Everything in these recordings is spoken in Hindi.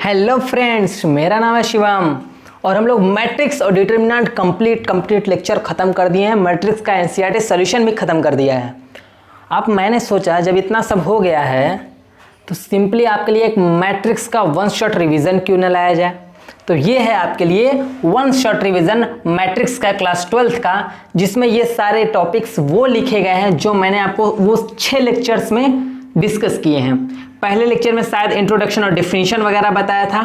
हेलो फ्रेंड्स, मेरा नाम है शिवम और हम लोग मैट्रिक्स और डिटरमिनेंट कंप्लीट लेक्चर ख़त्म कर दिए हैं। मैट्रिक्स का एनसीईआरटी सॉल्यूशन भी ख़त्म कर दिया है। अब मैंने सोचा जब इतना सब हो गया है तो सिंपली आपके लिए एक मैट्रिक्स का वन शॉट रिवीजन क्यों न लाया जाए। तो ये है आपके लिए वन शॉट रिवीजन मैट्रिक्स का क्लास 12th का, जिसमें ये सारे टॉपिक्स वो लिखे गए हैं जो मैंने आपको वो 6 लेक्चर्स में डिस्कस किए हैं। पहले लेक्चर में शायद इंट्रोडक्शन और डिफिनीशन वगैरह बताया था,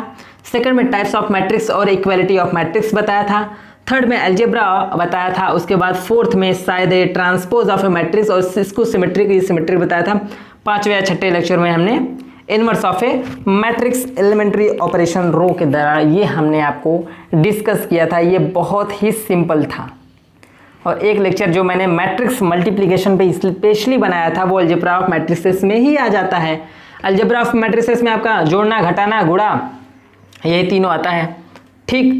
सेकंड में टाइप्स ऑफ मैट्रिक्स और इक्वालिटी ऑफ मैट्रिक्स बताया था, थर्ड में अलजेब्रा बताया था, उसके बाद फोर्थ में शायद ट्रांसपोज ऑफ ए मैट्रिक्स और इसको सिमेट्रिक बताया था। पांचवें या छठे लेक्चर में हमने inverse of a matrix elementary operation row के दौरान ये हमने आपको डिस्कस किया था। ये बहुत ही सिंपल था। और एक लेक्चर जो मैंने मैट्रिक्स मल्टीप्लिकेशन पे स्पेशली बनाया था वो अलजेब्रा ऑफ मैट्रिसेस में ही आ जाता है। अलजेब्रा ऑफ मैट्रिसेस में आपका जोड़ना, घटाना, गुणा, यही तीनों आता है। ठीक,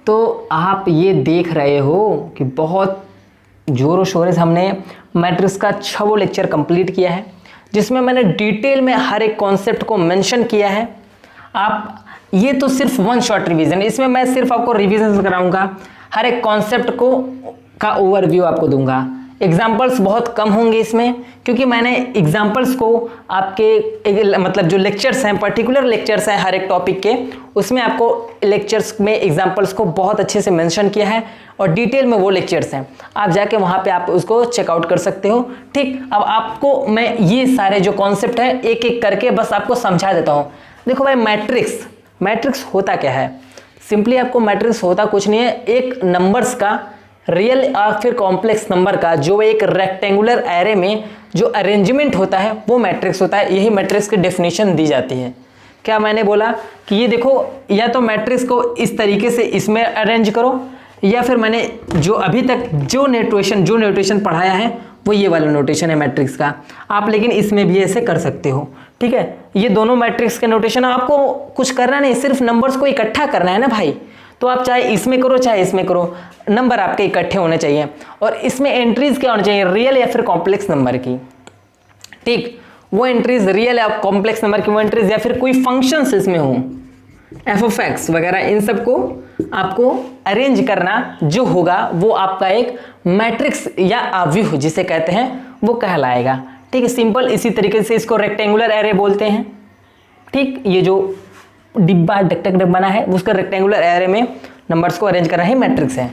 तो आप ये देख रहे हो कि बहुत जोरों शोरों से हमने मैट्रिक्स का 6 लेक्चर कंप्लीट किया है, जिसमें मैंने डिटेल में हर एक कॉन्सेप्ट को मेंशन किया है। आप ये तो सिर्फ वन शॉट रिवीजन, इसमें मैं सिर्फ आपको रिवीजन कराऊंगा, हर एक कॉन्सेप्ट को का ओवरव्यू आपको दूंगा। एग्जाम्पल्स बहुत कम होंगे इसमें, क्योंकि मैंने एग्जाम्पल्स को आपके मतलब जो लेक्चर्स हैं, पर्टिकुलर लेक्चर्स हैं हर एक टॉपिक के, उसमें आपको लेक्चर्स में एग्जाम्पल्स को बहुत अच्छे से मेंशन किया है और डिटेल में वो लेक्चर्स हैं। आप जाके वहाँ पे आप उसको चेकआउट कर सकते हो। ठीक, अब आपको मैं ये सारे जो कॉन्सेप्ट हैं एक एक करके बस आपको समझा देता हूँ। देखो भाई, मैट्रिक्स होता क्या है। सिंपली आपको मैट्रिक्स होता कुछ नहीं है, एक नंबर्स का रियल या फिर कॉम्प्लेक्स नंबर का जो एक रेक्टेंगुलर एरे में जो अरेंजमेंट होता है वो मैट्रिक्स होता है। यही मैट्रिक्स की डेफिनेशन दी जाती है। क्या मैंने बोला कि ये देखो, या तो मैट्रिक्स को इस तरीके से इसमें अरेंज करो, या फिर मैंने जो अभी तक जो नोटेशन पढ़ाया है वो ये वाला नोटेशन है मैट्रिक्स का। आप लेकिन इसमें भी ऐसे कर सकते हो। ठीक है, ये दोनों मैट्रिक्स के नोटेशन, आपको कुछ करना नहीं, सिर्फ नंबर्स को इकट्ठा करना है ना भाई। तो आप चाहे इसमें करो चाहे इसमें करो, नंबर आपके इकट्ठे होने चाहिए। और इसमें एंट्रीज क्या होनी चाहिए, रियल या फिर कॉम्प्लेक्स नंबर की। ठीक, वो एंट्रीज रियल या कॉम्प्लेक्स नंबर की वो एंट्रीज, या फिर कोई फंक्शंस इसमें हो, f(x) वगैरह, इन सब को आपको अरेंज करना जो होगा वो आपका एक मैट्रिक्स या आव्यूह जिसे कहते हैं वो कहलाएगा। ठीक है, सिंपल इसी तरीके से इसको रेक्टेंगुलर एरे बोलते हैं। ठीक, ये जो डिब्बा बना है उसका रेक्टेंगुलर एरे में नंबर्स को अरेंज करना ही मैट्रिक्स है।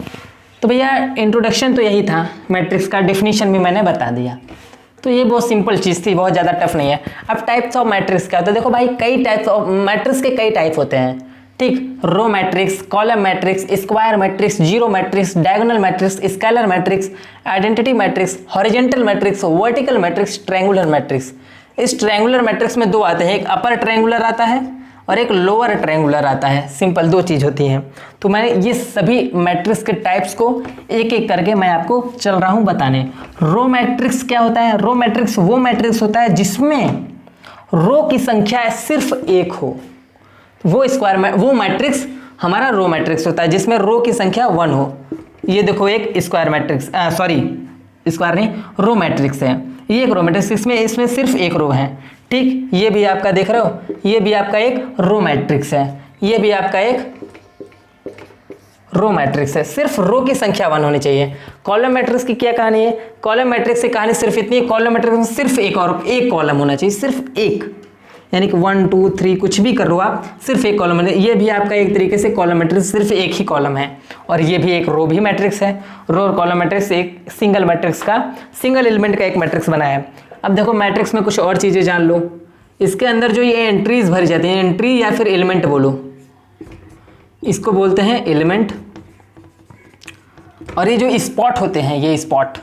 तो भैया इंट्रोडक्शन तो यही था, मैट्रिक्स का डेफिनेशन भी मैंने बता दिया। तो ये बहुत सिंपल चीज़ थी, बहुत ज़्यादा टफ नहीं है। अब टाइप्स ऑफ मैट्रिक्स क्या होता है। देखो भाई, कई टाइप्स ऑफ मैट्रिक्स के कई टाइप होते हैं। ठीक, row matrix, column matrix, square matrix, zero matrix, diagonal matrix, scalar matrix, identity matrix, horizontal matrix, vertical matrix, triangular matrix. इस ट्रायंगुलर मैट्रिक्स में दो आते हैं, एक अपर ट्रायंगुलर आता है और एक लोअर ट्रायंगुलर आता है। सिंपल दो चीज़ होती हैं। तो मैंने ये सभी मैट्रिक्स के टाइप्स को एक एक करके मैं आपको चल रहा हूँ बताने। रो मैट्रिक्स क्या होता है। रो मैट्रिक्स वो मैट्रिक्स होता है जिसमें रो की संख्या सिर्फ एक हो, वो मैट्रिक्स हमारा रो मैट्रिक्स होता है, जिसमें रो की संख्या 1 हो। ये देखो एक स्क्वायर मैट्रिक्स, स्क्वायर नहीं, रो मैट्रिक्स है। ये एक रो मैट्रिक्स, इसमें सिर्फ एक रो है। ठीक, ये भी आपका देख रहे हो, ये भी आपका एक रो मैट्रिक्स है, ये भी आपका एक रो मैट्रिक्स है। सिर्फ रो की संख्या 1 होनी चाहिए। कॉलम मैट्रिक्स की क्या कहानी है। कॉलम मैट्रिक्स की कहानी सिर्फ इतनी है, कॉलम मैट्रिक्स में सिर्फ एक कॉलम होना चाहिए, सिर्फ एक, यानी कि 1 2 3 कुछ भी कर लो आप, सिर्फ एक कॉलम है। ये भी आपका एक तरीके से कॉलम मैट्रिक्स, सिर्फ एक ही कॉलम है। और ये भी एक रो भी मैट्रिक्स है। रो और कॉलम मैट्रिक्स एक सिंगल मैट्रिक्स का, सिंगल एलिमेंट का एक मैट्रिक्स बना है। अब देखो मैट्रिक्स में कुछ और चीज़ें जान लो। इसके अंदर जो ये एंट्रीज भरी जाती हैं, एंट्री या फिर एलिमेंट बोलो, इसको बोलते हैं एलिमेंट। और ये जो स्पॉट होते हैं, ये स्पॉट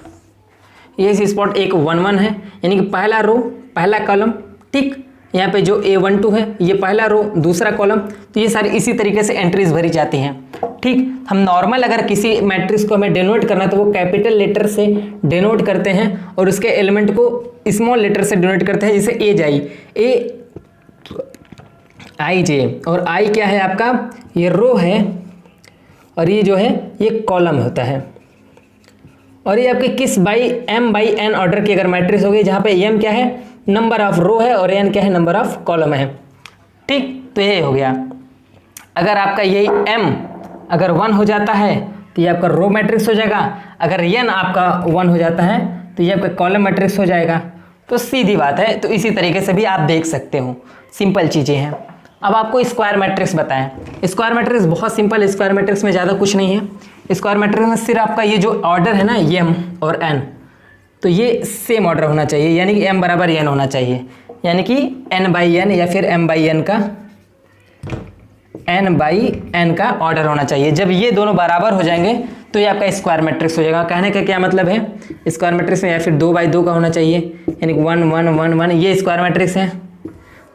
एक 1 1 है, यानी कि पहला रो पहला कॉलम। ठीक, यहाँ पे जो A12 है ये पहला रो दूसरा कॉलम। तो ये सारी इसी तरीके से एंट्रीज भरी जाती हैं। ठीक, हम नॉर्मल अगर किसी मैट्रिक्स को हमें डिनोट करना तो वो कैपिटल लेटर से डिनोट करते हैं और उसके एलिमेंट को स्मॉल लेटर से डिनोट करते हैं, जैसे आई जे। और आई क्या है आपका, ये रो है, और ये जो है ये कॉलम होता है। और ये आपके किस बाई m/n ऑर्डर की अगर मैट्रिक्स होगी, जहाँ पे m क्या है, नंबर ऑफ रो है, और n क्या है, नंबर ऑफ कॉलम है। ठीक, तो ये हो गया। अगर आपका यही m अगर 1 हो जाता है तो ये आपका रो मैट्रिक्स हो जाएगा, अगर n आपका 1 हो जाता है तो ये आपका कॉलम मैट्रिक्स हो जाएगा। तो सीधी बात है, तो इसी तरीके से भी आप देख सकते हो, सिंपल चीज़ें हैं। अब आपको स्क्वायर मैट्रिक्स बताएं। स्क्वायर मैट्रिक्स बहुत सिंपल, स्क्वायर मैट्रिक्स में ज़्यादा कुछ नहीं है। स्क्वायर मैट्रिक्स में सिर्फ आपका ये जो ऑर्डर है ना m और n, तो ये सेम ऑर्डर होना चाहिए, यानी कि m बराबर n होना चाहिए, यानी कि n/n या फिर m/n का ऑर्डर होना चाहिए। जब ये दोनों बराबर हो जाएंगे तो ये आपका स्क्वायर मैट्रिक्स हो जाएगा। कहने का क्या मतलब है, स्क्वायर मैट्रिक्स में या फिर 2/2 का होना चाहिए, यानी कि 1 1 1 1 ये स्क्वायर मैट्रिक्स है,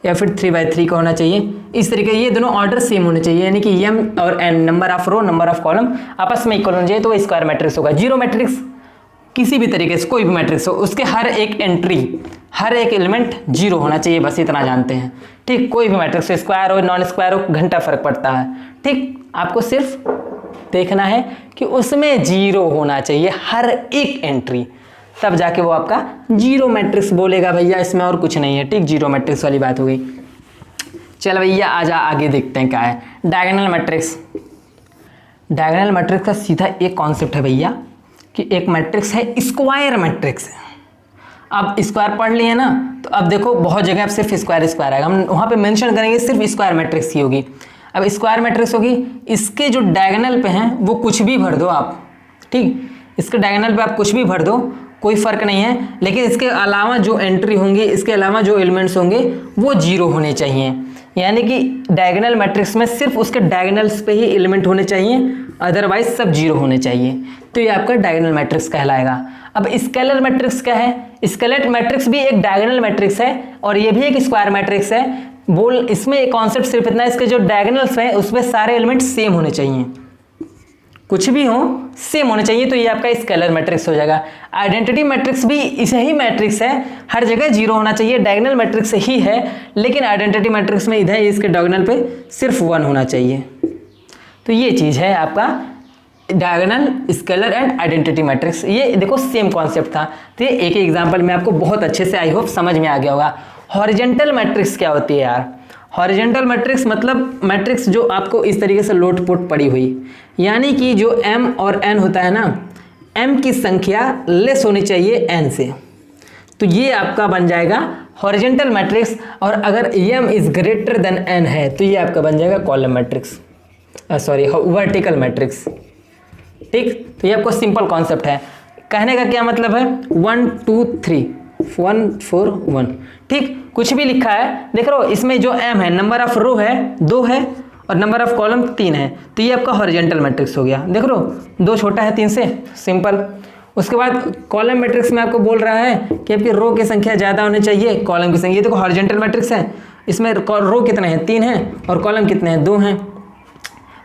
या फिर 3/3 का होना चाहिए। इस तरीके ये दोनों ऑर्डर सेम होने चाहिए, यानी कि m और n number of row number of column आपस में इक्वल होना चाहिए, तो वो स्क्वायर मैट्रिक्स होगा। जीरो मैट्रिक्स किसी भी तरीके से कोई भी मैट्रिक्स हो, उसके हर एक एंट्री हर एक एलिमेंट जीरो होना चाहिए, बस इतना जानते हैं। ठीक, कोई भी मैट्रिक्स हो, स्क्वायर हो नॉन स्क्वायर हो, घंटा फर्क पड़ता है। ठीक, आपको सिर्फ देखना है कि उसमें जीरो होना चाहिए हर एक एंट्री, तब जाके वो आपका जीरो मैट्रिक्स बोलेगा भैया, इसमें और कुछ नहीं है। ठीक, जीरो मैट्रिक्स वाली बात हो गई। चल भैया आजा आगे देखते हैं क्या है डायगोनल मैट्रिक्स। डायगोनल मैट्रिक्स का सीधा एक कॉन्सेप्ट है भैया कि एक मैट्रिक्स है स्क्वायर मैट्रिक्स। अब स्क्वायर पढ़ लिए ना, तो अब देखो बहुत जगह अब सिर्फ स्क्वायर स्क्वायर आएगा, हम वहाँ पे मेंशन करेंगे सिर्फ स्क्वायर मैट्रिक्स ही होगी। अब स्क्वायर मैट्रिक्स होगी, इसके जो डायगोनल पे हैं वो कुछ भी भर दो आप। ठीक, इसके डायगोनल पे आप कुछ भी भर दो, कोई फर्क नहीं है, लेकिन इसके अलावा जो एंट्री होंगी, इसके अलावा जो एलिमेंट्स होंगे वो जीरो होने चाहिए। यानी कि डायगोनल मैट्रिक्स में सिर्फ उसके डायगोनल्स पे ही एलिमेंट होने चाहिए, अदरवाइज सब जीरो होने चाहिए, तो ये आपका डायगोनल मैट्रिक्स कहलाएगा। अब स्केलर मैट्रिक्स क्या है, स्केलेट मैट्रिक्स भी एक डायगोनल मैट्रिक्स है और ये भी एक स्क्वायर मैट्रिक्स है। बोल इसमें एक कॉन्सेप्ट सिर्फ इतना है, इसके जो डायगोनल्स हैं उसमें सारे एलिमेंट सेम होने चाहिए, कुछ भी हो सेम होने चाहिए, तो ये आपका स्केलर मैट्रिक्स हो जाएगा। आइडेंटिटी मैट्रिक्स भी इसे ही मैट्रिक्स है, हर जगह जीरो होना चाहिए, डायगोनल मैट्रिक्स ही है, लेकिन आइडेंटिटी मैट्रिक्स में इधर इसके डायगोनल पे सिर्फ 1 होना चाहिए। तो ये चीज़ है आपका diagonal, scalar and identity matrix. ये देखो सेम कॉन्सेप्ट था, तो ये एक एग्जाम्पल में आपको बहुत अच्छे से आई होप समझ में आ गया होगा। हॉरिजेंटल मैट्रिक्स क्या होती है यार, हॉरिजेंटल मैट्रिक्स मतलब मैट्रिक्स जो आपको इस तरीके से लोट पोट पड़ी हुई, यानी कि जो m और n होता है ना, m की संख्या लेस होनी चाहिए n से, तो ये आपका बन जाएगा हॉरिजेंटल मैट्रिक्स। और अगर m is greater than n है तो ये आपका बन जाएगा column matrix, sorry vertical matrix. ठीक, तो ये आपको सिंपल कॉन्सेप्ट है। कहने का क्या मतलब है, 1 2 3 1 4 1। ठीक, कुछ भी लिखा है देख रहे हो, इसमें जो m है नंबर ऑफ रो है 2 है और नंबर ऑफ कॉलम 3 है, तो ये आपका हॉरिजेंटल मैट्रिक्स हो गया। देख रहे हो 2 छोटा है 3 से, सिंपल। उसके बाद कॉलम मैट्रिक्स में आपको बोल रहा है कि आपकी रो की संख्या ज़्यादा होनी चाहिए कॉलम की संख्या। ये देखो हॉरिजेंटल मैट्रिक्स है, इसमें रो कितने हैं 3 हैं और कॉलम कितने हैं 2 हैं,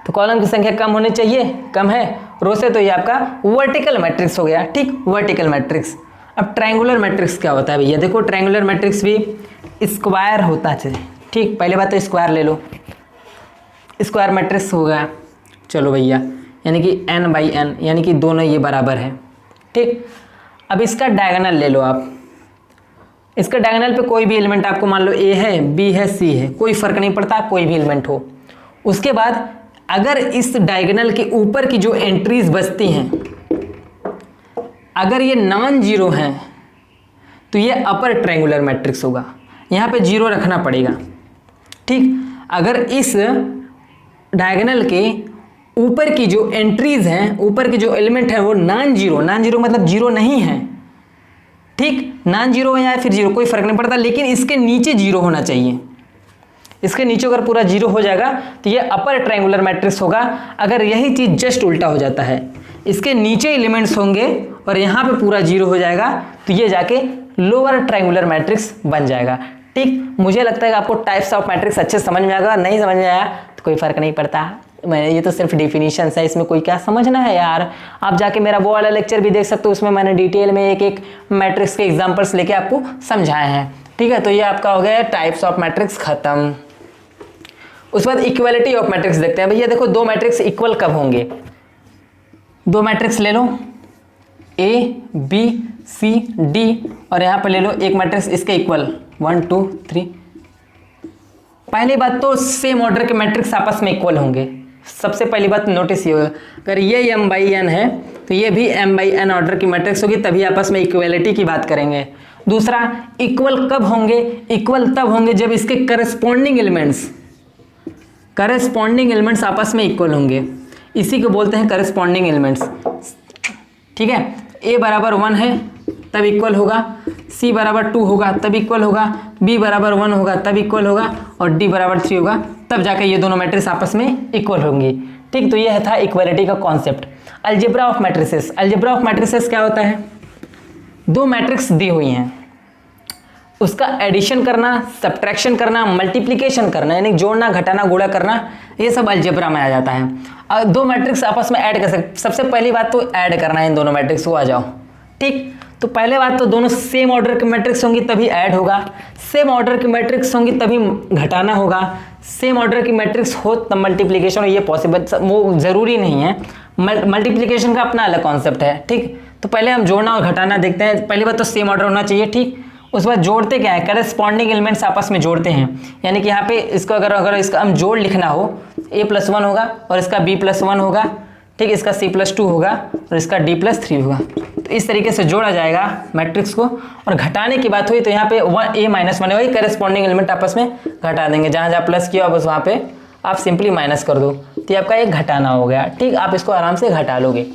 तो कॉलम की संख्या कम होनी चाहिए, कम है रो से, तो ये आपका वर्टिकल मैट्रिक्स हो गया। ठीक, वर्टिकल मैट्रिक्स। अब ट्रायंगुलर मैट्रिक्स क्या होता है भैया, देखो ट्रायंगुलर मैट्रिक्स भी स्क्वायर होता है। ठीक, पहले बात तो स्क्वायर ले लो, स्क्वायर मैट्रिक्स हो गया। चलो भैया, यानी कि n/n, यानी कि दोनों ये बराबर है। ठीक, अब इसका डायगोनल ले लो आप, इसका डायगोनल पे कोई भी एलिमेंट आपको मान लो a है b है c है, कोई फर्क नहीं पड़ता, कोई भी एलिमेंट हो। उसके बाद अगर इस डायगोनल के ऊपर की जो एंट्रीज बचती हैं, अगर ये नॉन जीरो हैं तो ये अपर ट्रायंगुलर मैट्रिक्स होगा, यहाँ पे जीरो रखना पड़ेगा। ठीक, अगर इस डायगोनल के ऊपर की जो एंट्रीज हैं, ऊपर के जो एलिमेंट हैं वो नॉन जीरो, नॉन जीरो मतलब जीरो नहीं है। ठीक, नॉन जीरो या फिर जीरो कोई फर्क नहीं पड़ता, लेकिन इसके नीचे जीरो होना चाहिए। इसके नीचे अगर पूरा जीरो हो जाएगा तो ये अपर ट्रायंगुलर मैट्रिक्स होगा। अगर यही चीज़ जस्ट उल्टा हो जाता है, इसके नीचे एलिमेंट्स होंगे और यहाँ पे पूरा जीरो हो जाएगा, तो ये जाके लोअर ट्रायंगुलर मैट्रिक्स बन जाएगा। ठीक, मुझे लगता है कि आपको टाइप्स ऑफ मैट्रिक्स अच्छे समझ में आएगा, नहीं समझ में आया तो कोई फर्क नहीं पड़ता, मैंने ये तो सिर्फ डिफिनीशन है, इसमें कोई क्या समझना है यार। आप जाके मेरा वो वाला लेक्चर भी देख सकते हो, उसमें मैंने डिटेल में एक एक मैट्रिक्स के एग्जाम्पल्स लेके आपको समझाए हैं। ठीक है, तो ये आपका हो गया टाइप्स ऑफ मैट्रिक्स खत्म। उसके बाद इक्वलिटी ऑफ मैट्रिक्स देखते हैं। भैया देखो दो मैट्रिक्स इक्वल कब होंगे, दो मैट्रिक्स ले लो A B C D और यहाँ पर ले लो एक मैट्रिक्स इसके इक्वल 1 2 3 पहली बात तो सेम ऑर्डर के मैट्रिक्स आपस में इक्वल होंगे। सबसे पहली बात नोटिस ये होगा, अगर ये m/n है तो ये भी m/n ऑर्डर की मैट्रिक्स होगी, तभी आपस में इक्वलिटी की बात करेंगे। दूसरा, इक्वल कब होंगे? इक्वल तब होंगे जब इसके करस्पॉन्डिंग एलिमेंट्स आपस में इक्वल होंगे। इसी को बोलते हैं करस्पॉन्डिंग एलिमेंट्स। ठीक है, a बराबर 1 है तब इक्वल होगा, c बराबर 2 होगा तब इक्वल होगा, b बराबर 1 होगा तब इक्वल होगा, और d बराबर 3 होगा तब जाके ये दोनों मैट्रिक्स आपस में इक्वल होंगी। ठीक, तो यह था इक्वलिटी का concept. Algebra of matrices. Algebra of matrices क्या होता है? दो मैट्रिक्स दी हुई हैं, उसका एडिशन करना, सब्ट्रैक्शन करना, मल्टीप्लिकेशन करना, यानी जोड़ना, घटाना, गुणा करना, ये सब अलजेब्रा में आ जाता है। अब दो मैट्रिक्स आपस में ऐड कर सकते। सबसे पहली बात तो ऐड करना है इन दोनों मैट्रिक्स को, आ जाओ। ठीक, तो पहले बात तो दोनों सेम ऑर्डर के मैट्रिक्स होंगी तभी ऐड होगा, सेम ऑर्डर की मैट्रिक्स होंगी तभी घटाना होगा, सेम ऑर्डर की मैट्रिक्स हो तब मल्टीप्लिकेशन, ये पॉसिबल, वो ज़रूरी नहीं है। मल्टीप्लिकेशन का अपना अलग कॉन्सेप्ट है। ठीक, तो पहले हम जोड़ना और घटाना देखते हैं। पहली बात तो सेम ऑर्डर होना चाहिए। ठीक, उस बाद जोड़ते क्या है? करस्पॉन्डिंग एलिमेंट्स आपस में जोड़ते हैं, यानी कि यहाँ पे इसको अगर इसका हम जोड़ लिखना हो, a+1 होगा और इसका b+1 होगा। ठीक, इसका c+2 होगा और इसका d+3 होगा। तो इस तरीके से जोड़ा जाएगा मैट्रिक्स को। और घटाने की बात हुई तो यहाँ पे a-1 वही करस्पॉन्डिंग एलिमेंट आपस में घटा देंगे, जहाँ जहाँ प्लस किया बस वहाँ पे आप सिंपली माइनस कर दो, तो ये आपका एक घटाना हो गया। ठीक, आप इसको आराम से घटा लोगे।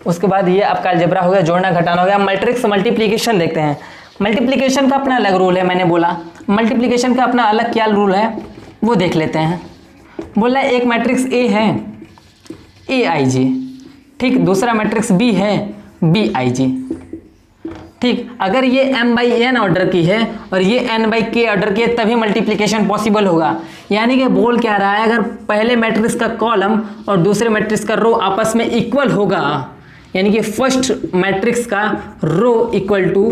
उसके बाद ये आपका अलजेब्रा हो गया, जोड़ना घटाना हो गया। मैट्रिक्स मल्टीप्लिकेशन देखते हैं। मल्टीप्लिकेशन का अपना अलग रूल है, मैंने बोला मल्टीप्लिकेशन का अपना अलग क्या रूल है वो देख लेते हैं। बोला एक मैट्रिक्स A है aij, ठीक, दूसरा मैट्रिक्स B है bij। ठीक, अगर ये m/n ऑर्डर की है और ये n/k ऑर्डर की है तभी मल्टीप्लिकेशन पॉसिबल होगा। यानी कि बोल क्या रहा है, अगर पहले मैट्रिक्स का कॉलम और दूसरे मैट्रिक्स का रो आपस में इक्वल होगा, यानी कि फर्स्ट मैट्रिक्स का row equal to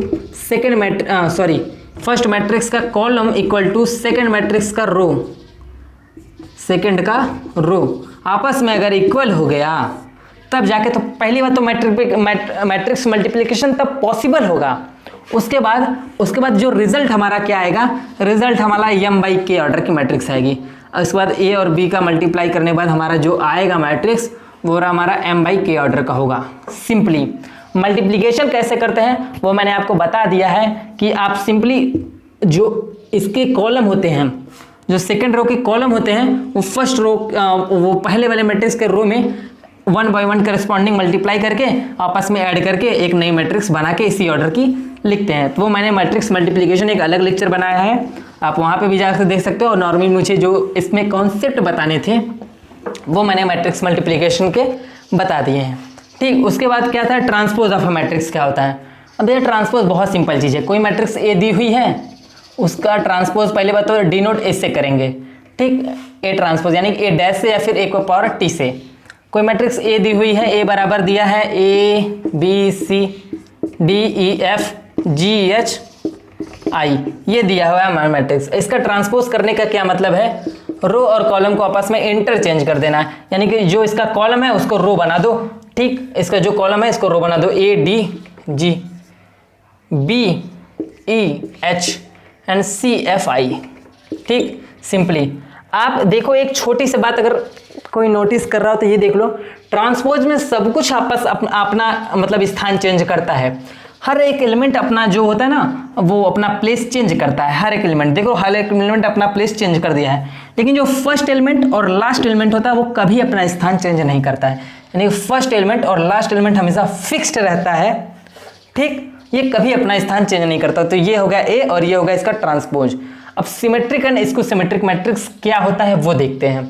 first matrix का column equal to second matrix का रो, सेकेंड का रो आपस में अगर इक्वल हो गया तब जाके तो पहली बात तो मैट्रिक्स मल्टीप्लिकेशन तब पॉसिबल होगा। उसके बाद जो रिजल्ट हमारा क्या आएगा, रिजल्ट हमारा m/k ऑर्डर की मैट्रिक्स आएगी। उसके बाद a और b का मल्टीप्लाई करने के बाद हमारा जो आएगा मैट्रिक्स वो हमारा m/k ऑर्डर का होगा। सिंपली मल्टीप्लिकेशन कैसे करते हैं वो मैंने आपको बता दिया है कि आप सिंपली जो इसके कॉलम होते हैं, जो सेकंड रो के कॉलम होते हैं, वो फर्स्ट रो वो पहले वाले मैट्रिक्स के रो में 1 by 1 करस्पॉन्डिंग मल्टीप्लाई करके आपस में ऐड करके एक नई मैट्रिक्स बना के इसी ऑर्डर की लिखते हैं। तो वो मैंने मैट्रिक्स मल्टीप्लिकेशन एक अलग लेक्चर बनाया है, आप वहाँ पे भी जाकर देख सकते हो। और नॉर्मली मुझे जो इसमें कॉन्सेप्ट बताने थे वो मैंने मैट्रिक्स मल्टीप्लिकेशन के बता दिए हैं। ठीक, उसके बाद क्या था, ट्रांसपोज ऑफ अ मैट्रिक्स क्या होता है। अब ये ट्रांसपोज बहुत सिंपल चीज़ है। कोई मैट्रिक्स ए दी हुई है, उसका ट्रांसपोज पहले बात तो डिनोट ए से करेंगे। ठीक, ए ट्रांसपोज यानी ए डैश से या फिर ए को पावर टी से। कोई मैट्रिक्स ए दी हुई है, ए बराबर दिया है ABCDEFGHI, ये दिया हुआ है हमारा मैट्रिक्स। इसका ट्रांसपोज करने का क्या मतलब है, रो और कॉलम को आपस में इंटरचेंज कर देना है, यानी कि जो इसका कॉलम है उसको रो बना दो। ठीक, इसका जो कॉलम है इसको रो बना दो, ADGBEH एंड CFI। ठीक, सिंपली आप देखो एक छोटी सी बात अगर कोई नोटिस कर रहा हो तो ये देख लो, ट्रांसपोज में सब कुछ आपस अपना मतलब स्थान चेंज करता है। हर एक एलिमेंट अपना जो होता है ना वो अपना प्लेस चेंज करता है। हर एक एलिमेंट देखो, हर एक एलिमेंट अपना प्लेस चेंज कर दिया है, लेकिन जो फर्स्ट एलिमेंट और लास्ट एलिमेंट होता है वो कभी अपना स्थान चेंज नहीं करता है। यानी फर्स्ट एलिमेंट और लास्ट एलिमेंट हमेशा फिक्स्ड रहता है। ठीक, ये कभी अपना स्थान चेंज नहीं करता। तो ये हो गया ए और ये हो गया इसका ट्रांसपोज। अब सिमेट्रिक एंड इसको सिमेट्रिक मैट्रिक्स क्या होता है वो देखते हैं।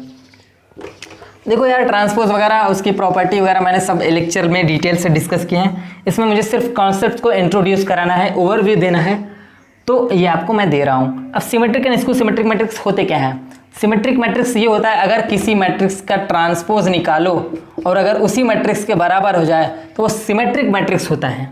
देखो यार, ट्रांसपोज वगैरह उसकी प्रॉपर्टी वगैरह मैंने सब लेक्चर में डिटेल से डिस्कस किए हैं। इसमें मुझे सिर्फ कॉन्सेप्ट को इंट्रोड्यूस कराना है, ओवरव्यू देना है, तो ये आपको मैं दे रहा हूँ। अब सिमेट्रिक एंड इसको सिमेट्रिक मैट्रिक्स होते क्या हैं। सिमेट्रिक मैट्रिक्स ये होता है अगर किसी मैट्रिक्स का ट्रांसपोज निकालो और अगर उसी मैट्रिक्स के बराबर हो जाए तो वो सिमेट्रिक मैट्रिक्स होता है।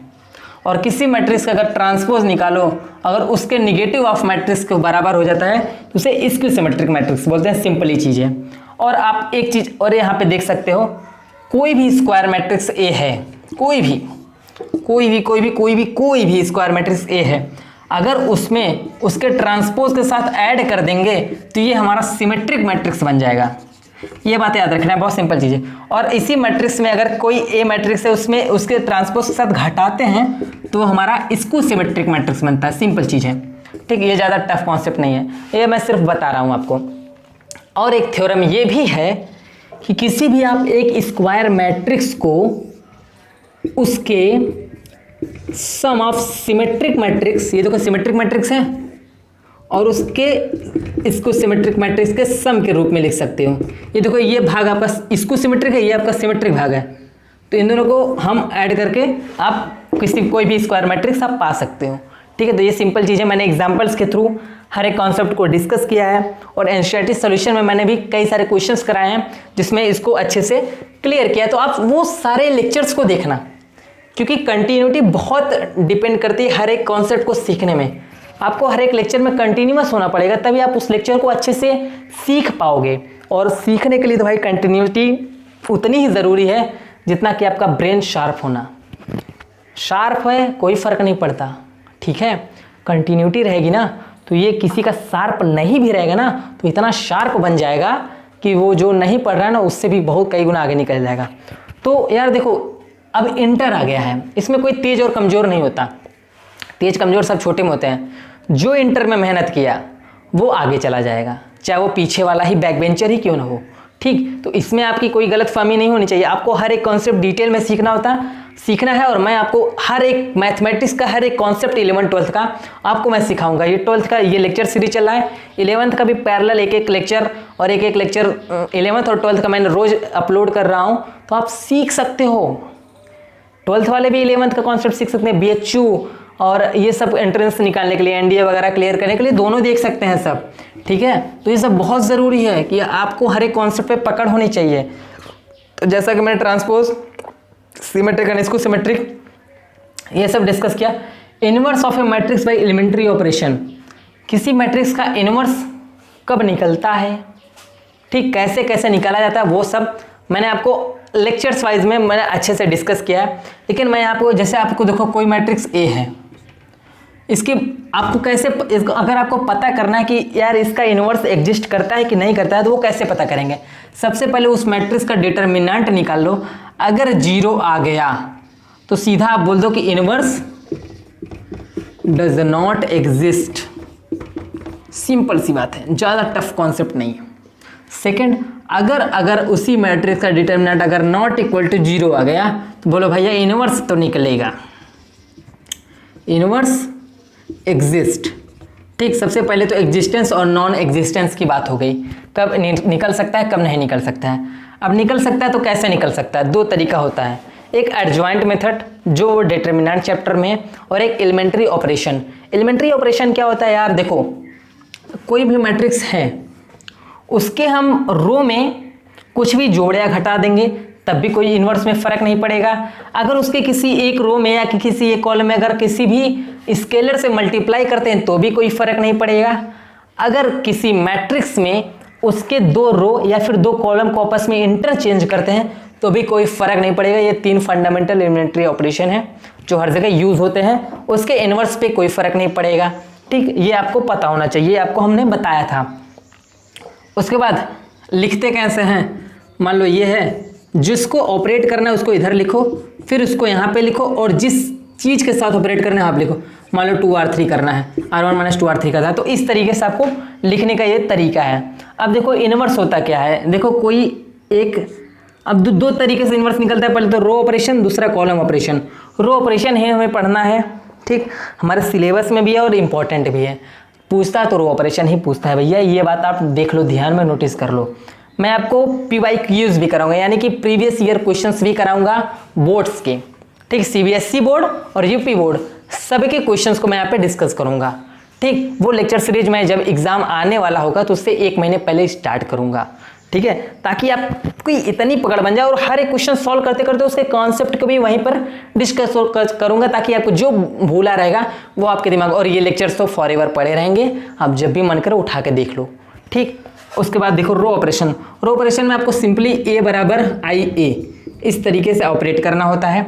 और किसी मैट्रिक्स का अगर ट्रांसपोज निकालो अगर उसके निगेटिव ऑफ मैट्रिक्स के बराबर हो जाता है तो उसे इसकी सिमेट्रिक मैट्रिक्स बोलते हैं। सिंपली चीज़ है। और आप एक चीज़ और यहाँ पे देख सकते हो, कोई भी स्क्वायर मैट्रिक्स ए है, कोई भी स्क्वायर मैट्रिक्स ए है, अगर उसमें उसके ट्रांसपोज के साथ ऐड कर देंगे तो ये हमारा सिमेट्रिक मैट्रिक्स बन जाएगा। ये बात याद रखना है, बहुत सिंपल चीज़ है। और इसी मैट्रिक्स में अगर कोई ए मैट्रिक्स है उसमें उसके ट्रांसपोज के साथ घटाते हैं तो हमारा इसको सिमेट्रिक मैट्रिक्स बनता है। सिंपल चीज़ है, ठीक। ये ज़्यादा टफ कॉन्सेप्ट नहीं है, ये मैं सिर्फ बता रहा हूँ आपको। और एक थ्योरम ये भी है कि किसी भी आप एक स्क्वायर मैट्रिक्स को उसके सम ऑफ सिमेट्रिक मैट्रिक्स, ये देखो सिमेट्रिक मैट्रिक्स है, और उसके इसको सिमेट्रिक मैट्रिक्स के सम के रूप में लिख सकते हो। ये देखो ये भाग आपका इसको सिमेट्रिक है, ये आपका सिमेट्रिक भाग है, तो इन दोनों को हम ऐड करके आप कोई भी स्क्वायर मैट्रिक्स आप पा सकते हो, ठीक है। तो ये सिंपल चीज़ है, मैंने एग्जांपल्स के थ्रू हर एक कॉन्सेप्ट को डिस्कस किया है, और एनसीईआरटी सॉल्यूशन में मैंने भी कई सारे क्वेश्चंस कराए हैं जिसमें इसको अच्छे से क्लियर किया है। तो आप वो सारे लेक्चर्स को देखना, क्योंकि कंटिन्यूटी बहुत डिपेंड करती है हर एक कॉन्सेप्ट को सीखने में। आपको हर एक लेक्चर में कंटिन्यूअस होना पड़ेगा, तभी आप उस लेक्चर को अच्छे से सीख पाओगे। और सीखने के लिए तो भाई कंटिन्यूटी उतनी ही ज़रूरी है जितना कि आपका ब्रेन शार्प होना। शार्प है कोई फ़र्क नहीं पड़ता, ठीक है। कंटिन्यूटी रहेगी ना, तो ये किसी का शार्प नहीं भी रहेगा ना तो इतना शार्प बन जाएगा कि वो जो नहीं पढ़ रहा है ना उससे भी बहुत कई गुना आगे निकल जाएगा। तो यार देखो, अब इंटर आ गया है, इसमें कोई तेज और कमज़ोर नहीं होता, तेज कमज़ोर सब छोटे में होते हैं। जो इंटर में मेहनत किया वो आगे चला जाएगा, चाहे वो पीछे वाला ही बैक बेंचर ही क्यों ना हो, ठीक। तो इसमें आपकी कोई गलतफहमी नहीं होनी चाहिए। आपको हर एक कॉन्सेप्ट डिटेल में सीखना है, और मैं आपको हर एक मैथमेटिक्स का हर एक कॉन्सेप्ट 11 12th का आपको मैं सिखाऊंगा। ये 12th का ये लेक्चर सीरीज चल रहा है, 11th का भी पैरेलल एक एक लेक्चर, और एक एक लेक्चर 11th और 12th का मैंने रोज अपलोड कर रहा हूँ, तो आप सीख सकते हो। 12th वाले भी 11th का कॉन्सेप्ट सीख सकते हैं, BHU और ये सब एंट्रेंस निकालने के लिए, NDA वगैरह क्लियर करने के लिए दोनों देख सकते हैं सब, ठीक है। तो ये सब बहुत ज़रूरी है कि आपको हर एक कॉन्सेप्ट पे पकड़ होनी चाहिए। तो जैसा कि मैंने ट्रांसपोज, सिमेट्रिक एंड इसको सिमेट्रिक ये सब डिस्कस किया। Inverse of a matrix by elementary operation, किसी मैट्रिक्स का इनवर्स कब निकलता है, ठीक, कैसे कैसे निकाला जाता है, वो सब मैंने आपको लेक्चर्स वाइज में मैंने अच्छे से डिस्कस किया है। लेकिन मैं आपको, जैसे आपको देखो कोई मैट्रिक्स ए है, इसकी आपको कैसे, अगर आपको पता करना है कि यार इसका इन्वर्स एग्जिस्ट करता है कि नहीं करता है, तो वो कैसे पता करेंगे। सबसे पहले उस मैट्रिक्स का डिटर्मिनेंट निकाल लो, अगर 0 आ गया तो सीधा आप बोल दो कि inverse does not exist. Simple सी बात है, ज़्यादा टफ कॉन्सेप्ट नहीं है। सेकेंड, अगर उसी मैट्रिक्स का डिटर्मिनेंट अगर नॉट इक्वल टू 0 आ गया तो बोलो भैया इन्वर्स तो निकलेगा, इन्वर्स एग्जिस्ट, ठीक। सबसे पहले तो एग्जिस्टेंस और नॉन एग्जिस्टेंस की बात हो गई, कब निकल सकता है कब नहीं निकल सकता है। अब निकल सकता है तो कैसे निकल सकता है, दो तरीका होता है, एक एडजॉइंट मेथड जो डिटर्मिनेंट चैप्टर में है, और एक एलिमेंट्री ऑपरेशन। एलिमेंट्री ऑपरेशन क्या होता है यार, देखो कोई भी मैट्रिक्स है उसके हम रो में कुछ भी जोड़ या घटा देंगे तब भी कोई इन्वर्स में फ़र्क नहीं पड़ेगा। अगर उसके किसी एक रो में या किसी एक कॉलम में अगर किसी भी स्केलर से मल्टीप्लाई करते हैं तो भी कोई फ़र्क नहीं पड़ेगा। अगर किसी मैट्रिक्स में उसके 2 रो या फिर 2 कॉलम को आपस में इंटरचेंज करते हैं तो भी कोई फ़र्क नहीं पड़ेगा। ये 3 फंडामेंटल एलिमेंट्री ऑपरेशन है जो हर जगह यूज़ होते हैं, उसके इन्वर्स पे कोई फ़र्क नहीं पड़ेगा, ठीक। ये आपको पता होना चाहिए, आपको हमने बताया था। उसके बाद लिखते कैसे हैं, मान लो ये है, जिसको ऑपरेट करना है उसको इधर लिखो, फिर उसको यहाँ पे लिखो, और जिस चीज़ के साथ ऑपरेट करना है आप लिखो। मान लो 2R3 करना है, R1 - 2R3 करना है, तो इस तरीके से आपको लिखने का ये तरीका है। अब देखो इन्वर्स होता क्या है, देखो कोई एक, अब दो तरीके से इन्वर्स निकलता है, पहले तो रो ऑपरेशन, दूसरा कॉलम ऑपरेशन। रो ऑपरेशन है हमें पढ़ना है, ठीक, हमारे सिलेबस में भी है और इम्पॉर्टेंट भी है। पूछता है तो रो ऑपरेशन ही पूछता है भैया, ये बात आप देख लो, ध्यान में नोटिस कर लो। मैं आपको PYQs भी कराऊंगा, यानी कि प्रीवियस ईयर क्वेश्चंस भी कराऊंगा बोर्ड्स के, ठीक। CBSE बोर्ड और UP बोर्ड सबके क्वेश्चंस को मैं यहाँ पे डिस्कस करूंगा, ठीक। वो लेक्चर सीरीज में जब एग्जाम आने वाला होगा तो उससे 1 महीने पहले स्टार्ट करूंगा, ठीक है, ताकि आपको इतनी पकड़ बन जाए। और हर एक क्वेश्चन सॉल्व करते करते उसके कॉन्सेप्ट को भी वहीं पर डिस्कस करूंगा, ताकि आपको जो भूला रहेगा वो आपके दिमाग, और ये लेक्चर्स तो फॉरएवर पड़े रहेंगे, आप जब भी मन करे उठा के देख लो, ठीक। उसके बाद देखो रो ऑपरेशन। रो ऑपरेशन में आपको सिंपली A = IA इस तरीके से ऑपरेट करना होता है।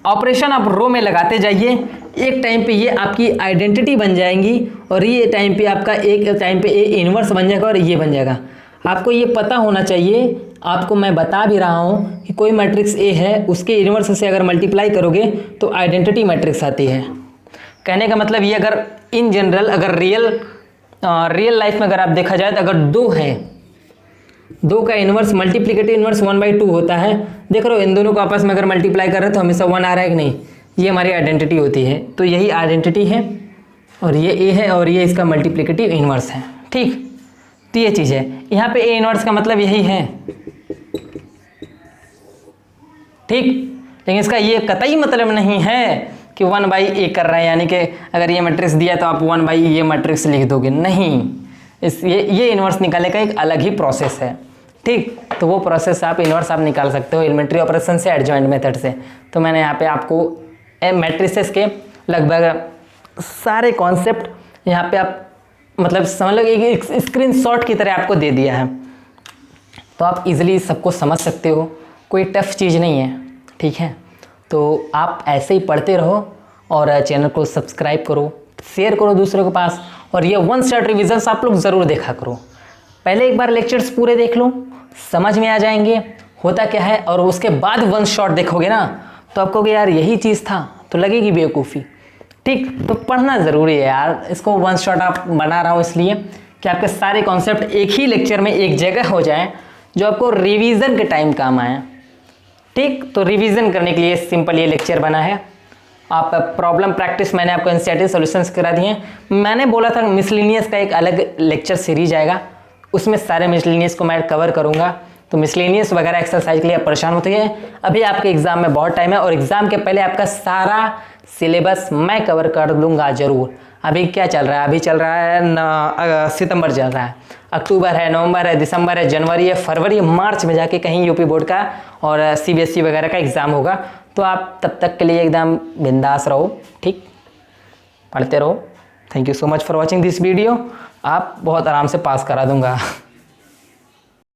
ऑपरेशन आप रो में लगाते जाइए, एक टाइम पे ये आपकी आइडेंटिटी बन जाएंगी और ये टाइम पे आपका एक टाइम पे ए इन्वर्स बन जाएगा और ये बन जाएगा। आपको ये पता होना चाहिए, आपको मैं बता भी रहा हूँ कि कोई मैट्रिक्स ए है, उसके इन्वर्स से अगर मल्टीप्लाई करोगे तो आइडेंटिटी मैट्रिक्स आती है। कहने का मतलब ये, अगर इन जनरल अगर रियल लाइफ में अगर आप देखा जाए तो अगर दो है, दो का इन्वर्स मल्टीप्लिकेटिव इन्वर्स 1/2 होता है। देख रहे हो इन दोनों को आपस में अगर मल्टीप्लाई कर रहे हैं तो हमेशा 1 आ रहा है कि नहीं, ये हमारी आइडेंटिटी होती है। तो यही आइडेंटिटी है और ये ए है और ये इसका मल्टीप्लिकेटिव इन्वर्स है। ठीक, तो ये चीज़ है। यहाँ पे ए इन्वर्स का मतलब यही है। ठीक, लेकिन इसका ये कतई मतलब नहीं है कि 1/a कर रहा है, यानी कि अगर ये मैट्रिक्स दिया तो आप 1/a ये मैट्रिक्स लिख दोगे, नहीं। ये इन्वर्स निकालने का एक अलग ही प्रोसेस है। ठीक, तो वो प्रोसेस आप इन्वर्स आप निकाल सकते हो एलिमेंट्री ऑपरेशन से, एडजॉइंट मेथड से। तो मैंने यहाँ पे आपको मैट्रिसेस के लगभग सारे कॉन्सेप्ट यहाँ पे आप मतलब समझ लो एक स्क्रीनशॉट की तरह आपको दे दिया है, तो आप इजीली सबको समझ सकते हो, कोई टफ चीज़ नहीं है। ठीक है, तो आप ऐसे ही पढ़ते रहो और चैनल को सब्सक्राइब करो, शेयर करो दूसरों के पास, और ये वन शॉट रिविजन्स आप लोग ज़रूर देखा करो। पहले एक बार लेक्चर्स पूरे देख लो, समझ में आ जाएंगे होता क्या है, और उसके बाद वन शॉट देखोगे ना तो आपको यार यही चीज़ था, तो लगेगी बेवकूफ़ी। ठीक, तो पढ़ना ज़रूरी है यार। इसको वन शॉट आप बना रहा हूँ इसलिए कि आपके सारे कॉन्सेप्ट एक ही लेक्चर में एक जगह हो जाएं, जो आपको रिवीजन के टाइम काम आए। ठीक, तो रिवीजन करने के लिए सिंपल ये लेक्चर बना है। आप प्रॉब्लम प्रैक्टिस मैंने आपको एनसीईआरटी सॉल्यूशंस करा दिए। मैंने बोला था मिसलेनियस का एक अलग लेक्चर सीरीज आएगा, उसमें सारे मिसलेनियस को मैं कवर करूँगा। तो मिसलेनियस वगैरह एक्सरसाइज के लिए आप परेशान होते हैं, अभी आपके एग्जाम में बहुत टाइम है और एग्जाम के पहले आपका सारा सिलेबस मैं कवर कर दूंगा ज़रूर। अभी क्या चल रहा है, अभी चल रहा है सितंबर चल रहा है, अक्टूबर है, नवंबर है, दिसंबर है, जनवरी है, फरवरी, मार्च में जाके कहीं यूपी बोर्ड का और सीबीएसई वगैरह का एग्ज़ाम होगा। तो आप तब तक के लिए एकदम बिंदास रहो। ठीक, पढ़ते रहो। Thank you so much for watching this video. आप बहुत आराम से पास करा दूंगा।